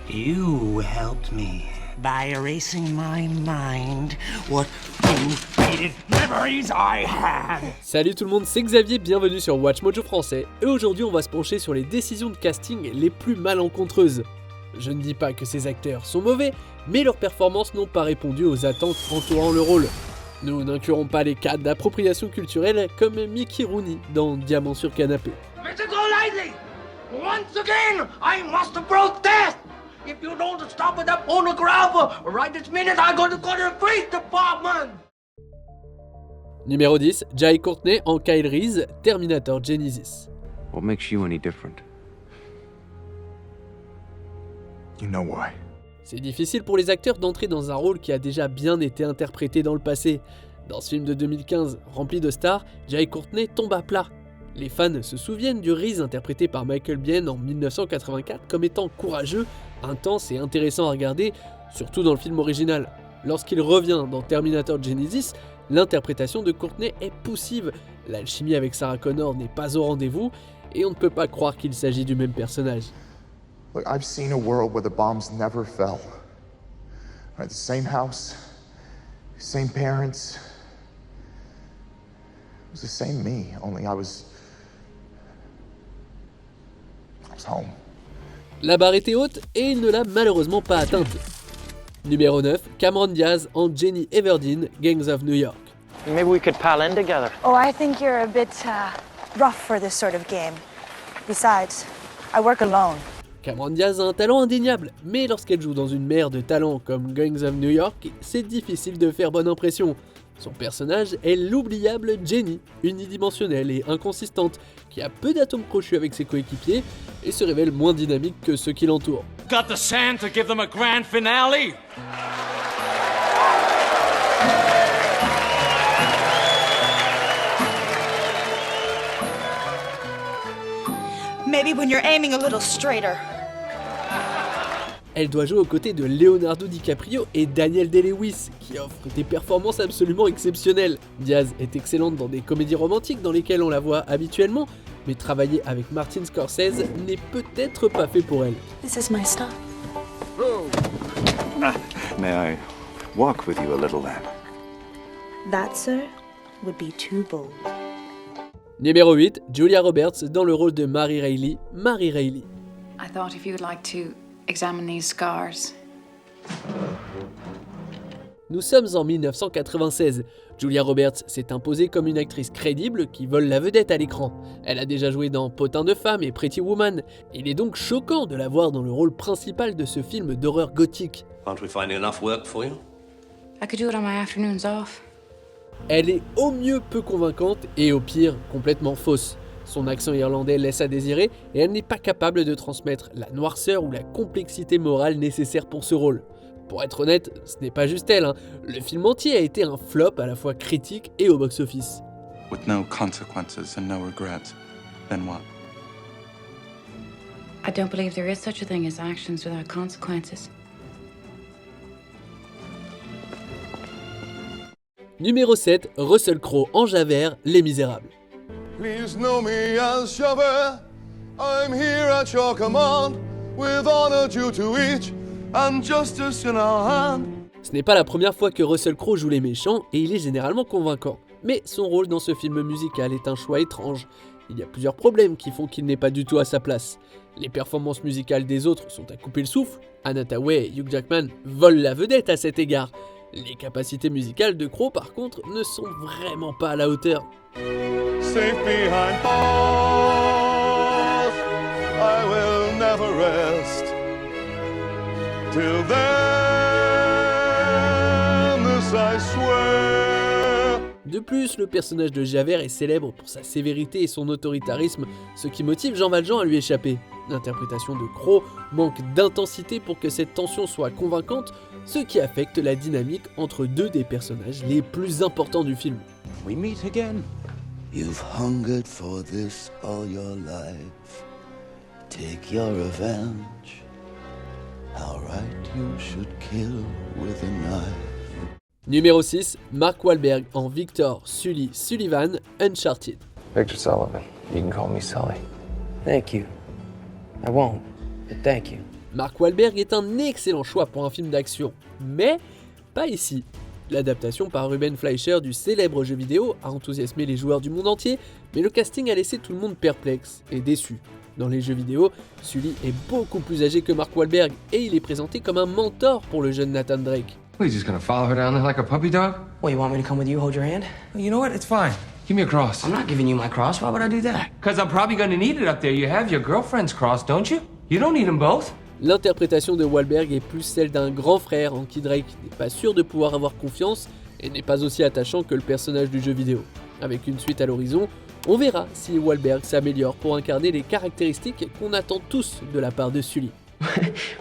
You helped me by erasing my mind what few memories I had. Salut tout le monde, c'est Xavier, bienvenue sur Watch Mojo français, et aujourd'hui on va se pencher sur les décisions de casting les plus malencontreuses. Je ne dis pas que ces acteurs sont mauvais, mais leurs performances n'ont pas répondu aux attentes entourant le rôle. Nous n'inclurons pas les cas d'appropriation culturelle comme Mickey Rooney dans Diamant sur canapé. Mr. Golightly, once again, I must protest. If you don't stop with that phonograph, right this minute I'm going to call the police department. Numéro 10, Jai Courtney en Kyle Reese, Terminator Genesis. What makes you any different? You know why. C'est difficile pour les acteurs d'entrer dans un rôle qui a déjà bien été interprété dans le passé. Dans ce film de 2015, rempli de stars, Jai Courtney tombe à plat. Les fans se souviennent du Reese interprété par Michael Biehn en 1984 comme étant courageux, intense et intéressant à regarder, surtout dans le film original. Lorsqu'il revient dans Terminator Genesis, l'interprétation de Courtney est poussive, l'alchimie avec Sarah Connor n'est pas au rendez-vous, et on ne peut pas croire qu'il s'agit du même personnage. Look, I've seen a world where the bombs never fell. Right, the same house, same parents. It was the same me, only I was home. La barre était haute et il ne l'a malheureusement pas atteinte. Numéro 9, Cameron Diaz en Jenny Everdeen, Gangs of New York. Maybe we could pal in together. Oh, I think you're a bit rough for this sort of game. Besides, I work alone. Cameron Diaz a un talent indéniable, mais lorsqu'elle joue dans une mer de talents comme Gangs of New York, c'est difficile de faire bonne impression. Son personnage est l'oubliable Jenny, unidimensionnelle et inconsistante, qui a peu d'atomes crochus avec ses coéquipiers et se révèle moins dynamique que ceux qui l'entourent. Got the sand to give them a grand finale. Maybe when you're aiming a little straighter. Elle doit jouer aux côtés de Leonardo DiCaprio et Daniel Day-Lewis, qui offrent des performances absolument exceptionnelles. Diaz est excellente dans des comédies romantiques dans lesquelles on la voit habituellement, mais travailler avec Martin Scorsese n'est peut-être pas fait pour elle. This is my stuff. May I walk with you a little then? That, sir, would be too bold. Numéro 8, Julia Roberts dans le rôle de Mary Reilly, Mary Reilly. I thought if you would like to examine these scars. Nous sommes en 1996. Julia Roberts s'est imposée comme une actrice crédible qui vole la vedette à l'écran. Elle a déjà joué dans Potin de femme et Pretty Woman. Il est donc choquant de la voir dans le rôle principal de ce film d'horreur gothique. Can't we find enough work for you? I could do it on my afternoons off. Elle est au mieux peu convaincante et au pire complètement fausse. Son accent irlandais laisse à désirer et elle n'est pas capable de transmettre la noirceur ou la complexité morale nécessaire pour ce rôle. Pour être honnête, ce n'est pas juste elle, hein. Le film entier a été un flop à la fois critique et au box-office. With no consequences and no regrets, then what? I don't believe there is such a thing as actions without consequences. Numéro 7, Russell Crowe en Javert, Les Misérables. Please know me as Javert. I'm here at your command, with honor due to each, and justice in our hand. Ce n'est pas la première fois que Russell Crowe joue les méchants et il est généralement convaincant. Mais son rôle dans ce film musical est un choix étrange. Il y a plusieurs problèmes qui font qu'il n'est pas du tout à sa place. Les performances musicales des autres sont à couper le souffle. Anna Hathaway et Hugh Jackman volent la vedette à cet égard. Les capacités musicales de Crowe par contre ne sont vraiment pas à la hauteur. Safe behind bars, I will never rest. Till then, this I swear. De plus, le personnage de Javert est célèbre pour sa sévérité et son autoritarisme, ce qui motive Jean Valjean à lui échapper. L'interprétation de Crowe manque d'intensité pour que cette tension soit convaincante, ce qui affecte la dynamique entre deux des personnages les plus importants du film. We meet again. You've hungered for this all your life. Take your revenge. How right you should kill with a knife. Numéro 6, Mark Wahlberg en Victor Sully Sullivan, Uncharted. Victor Sullivan. You can call me Sully. Thank you. I won't, but thank you. Mark Wahlberg est un excellent choix pour un film d'action, mais pas ici. L'adaptation par Ruben Fleischer du célèbre jeu vidéo a enthousiasmé les joueurs du monde entier, mais le casting a laissé tout le monde perplexe et déçu. Dans les jeux vidéo, Sully est beaucoup plus âgé que Mark Wahlberg et il est présenté comme un mentor pour le jeune Nathan Drake. What, you just gonna follow her down there like a puppy dog? Well, you want me to come with you, hold your hand? Well, you know what? It's fine. Give me a cross. I'm not giving you my cross. Why would I do that? Because I'm probably gonna need it up there. You have your girlfriend's cross, don't you? You don't need them both. L'interprétation de Wahlberg est plus celle d'un grand frère en qui Drake n'est pas sûr de pouvoir avoir confiance et n'est pas aussi attachant que le personnage du jeu vidéo. Avec une suite à l'horizon, on verra si Wahlberg s'améliore pour incarner les caractéristiques qu'on attend tous de la part de Sully.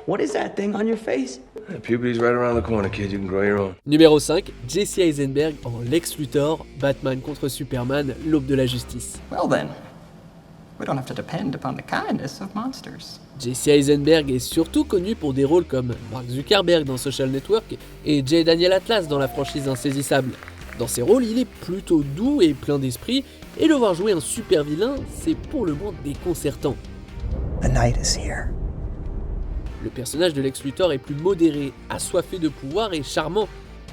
What is that thing on your face? Puberty's right around the corner, kid. You can grow your own. Numéro 5, Jesse Eisenberg en Lex Luthor, Batman contre Superman, l'aube de la justice. Well then, we don't have to depend upon the kindness of monsters. Jesse Eisenberg est surtout connu pour des rôles comme Mark Zuckerberg dans Social Network et J. Daniel Atlas dans la franchise Insaisissable. Dans ses rôles, il est plutôt doux et plein d'esprit, et le voir jouer un super vilain, c'est pour le moins déconcertant. The night is here. Le personnage de Lex Luthor est plus modéré, assoiffé de pouvoir et charmant.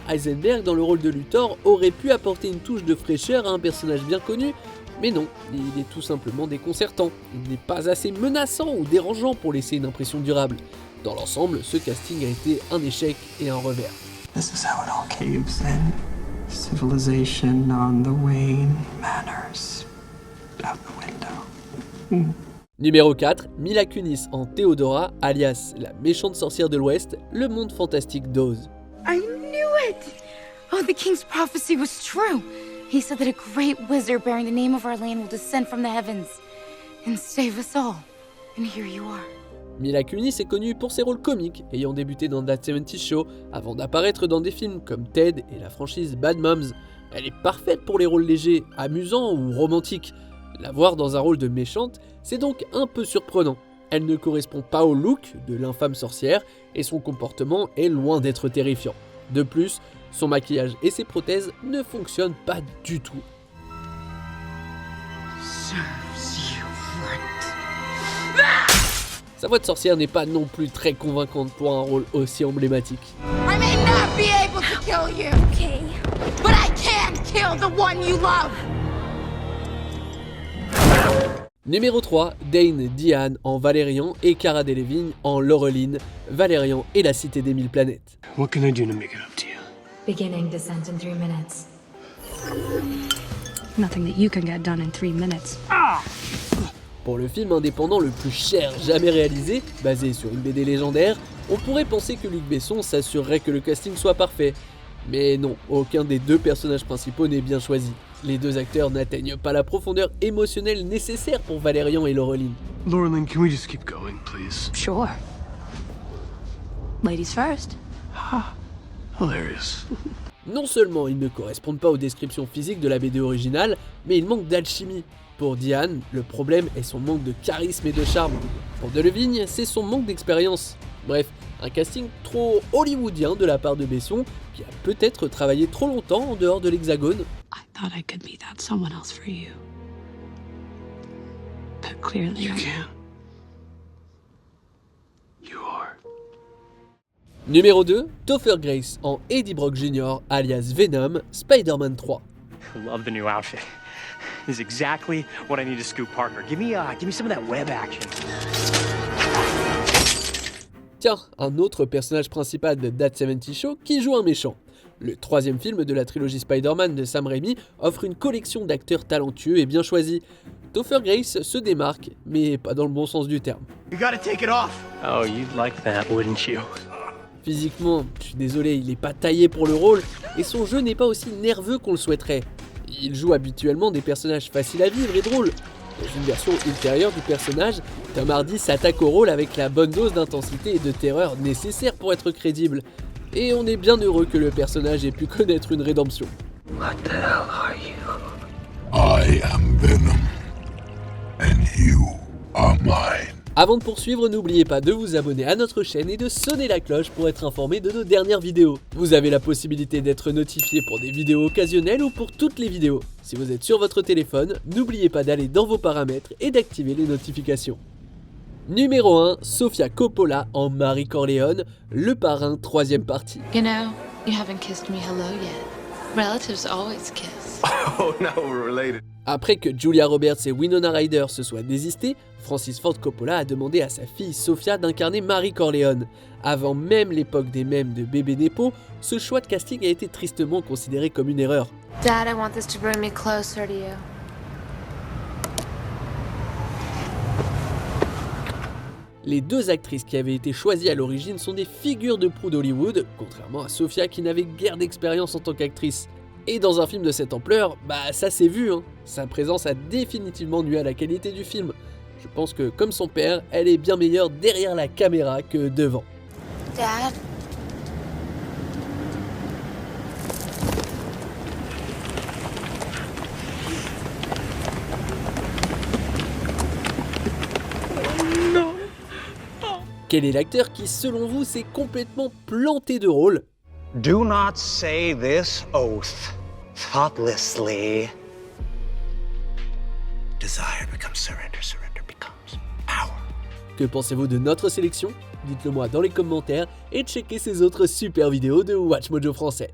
Eisenberg, dans le rôle de Luthor, aurait pu apporter une touche de fraîcheur à un personnage bien connu, mais non, il est tout simplement déconcertant. Il n'est pas assez menaçant ou dérangeant pour laisser une impression durable. Dans l'ensemble, ce casting a été un échec et un revers. This is how it all caves in. Civilization on the wane, manners out the window. Numéro 4, Mila Kunis en Theodora, alias la méchante sorcière de l'Ouest, le monde fantastique d'Oz. I knew it! Oh, the king's prophecy was true. He said that a great wizard bearing the name of our land will descend from the heavens and save us all. And here you are. Mila Kunis est connue pour ses rôles comiques, ayant débuté dans That 70's Show avant d'apparaître dans des films comme Ted et la franchise Bad Moms. Elle est parfaite pour les rôles légers, amusants ou romantiques. La voir dans un rôle de méchante, c'est donc un peu surprenant. Elle ne correspond pas au look de l'infâme sorcière et son comportement est loin d'être terrifiant. De plus, son maquillage et ses prothèses ne fonctionnent pas du tout. Sa voix de sorcière n'est pas non plus très convaincante pour un rôle aussi emblématique. I may not be able to kill you, okay, but I can kill the one you love. Numéro 3, Dane DeHaan en Valérian et Cara Delevingne en Laureline, Valérian et la cité des 1000 planètes. What can I do to make it up to you? Beginning descent in 3 minutes. Nothing that you can get done in 3 minutes. Pour le film indépendant le plus cher jamais réalisé, basé sur une BD légendaire, on pourrait penser que Luc Besson s'assurerait que le casting soit parfait. Mais non, aucun des deux personnages principaux n'est bien choisi. Les deux acteurs n'atteignent pas la profondeur émotionnelle nécessaire pour Valérian et Laureline. Laureline, can we just keep going, please? Sure. Ladies first. Hilarious. Non seulement ils ne correspondent pas aux descriptions physiques de la BD originale, mais ils manquent d'alchimie. Pour DeHaan, le problème est son manque de charisme et de charme. Pour Delevingne, c'est son manque d'expérience. Bref, un casting trop hollywoodien de la part de Besson, qui a peut-être travaillé trop longtemps en dehors de l'Hexagone. I thought I could be that someone else for you. But clearly You can't. You are. Numéro 2, Topher Grace en Eddie Brock Jr. alias Venom, Spider-Man 3. I love the new outfit. This is exactly what I need to scoop Parker. Give me some of that web action. Tiens, un autre personnage principal de That 70's Show qui joue un méchant. Le troisième film de la trilogie Spider-Man de Sam Raimi offre une collection d'acteurs talentueux et bien choisis. Topher Grace se démarque, mais pas dans le bon sens du terme. You gotta take it off. Oh, you'd like that, wouldn't you? Physiquement, je suis désolé, il n'est pas taillé pour le rôle, et son jeu n'est pas aussi nerveux qu'on le souhaiterait. Il joue habituellement des personnages faciles à vivre et drôles. Dans une version ultérieure du personnage, Tom Hardy s'attaque au rôle avec la bonne dose d'intensité et de terreur nécessaire pour être crédible. Et on est bien heureux que le personnage ait pu connaître une rédemption. What the hell are you? I am Venom, and you are mine. Avant de poursuivre, n'oubliez pas de vous abonner à notre chaîne et de sonner la cloche pour être informé de nos dernières vidéos. Vous avez la possibilité d'être notifié pour des vidéos occasionnelles ou pour toutes les vidéos. Si vous êtes sur votre téléphone, n'oubliez pas d'aller dans vos paramètres et d'activer les notifications. Numéro 1, Sofia Coppola en Marie Corleone, Le Parrain, 3e partie. You know, you haven't kissed me hello yet. Relatives always kiss. Oh, now we're related. Après que Julia Roberts et Winona Ryder se soient désistés, Francis Ford Coppola a demandé à sa fille Sofia d'incarner Marie Corleone. Avant même l'époque des mèmes de bébé Nepo, ce choix de casting a été tristement considéré comme une erreur. Dad, I want this to bring me closer to you. Les deux actrices qui avaient été choisies à l'origine sont des figures de proue d'Hollywood, contrairement à Sofia qui n'avait guère d'expérience en tant qu'actrice. Et dans un film de cette ampleur, ça s'est vu, hein. Sa présence a définitivement nuit à la qualité du film. Je pense que, comme son père, elle est bien meilleure derrière la caméra que devant. Dad? Quel est l'acteur qui, selon vous, s'est complètement planté de rôle? Do not say this oath thoughtlessly. Desire becomes surrender, surrender becomes power. Que pensez-vous de notre sélection? Dites-le moi dans les commentaires et checkez ces autres super vidéos de Watch Mojo français.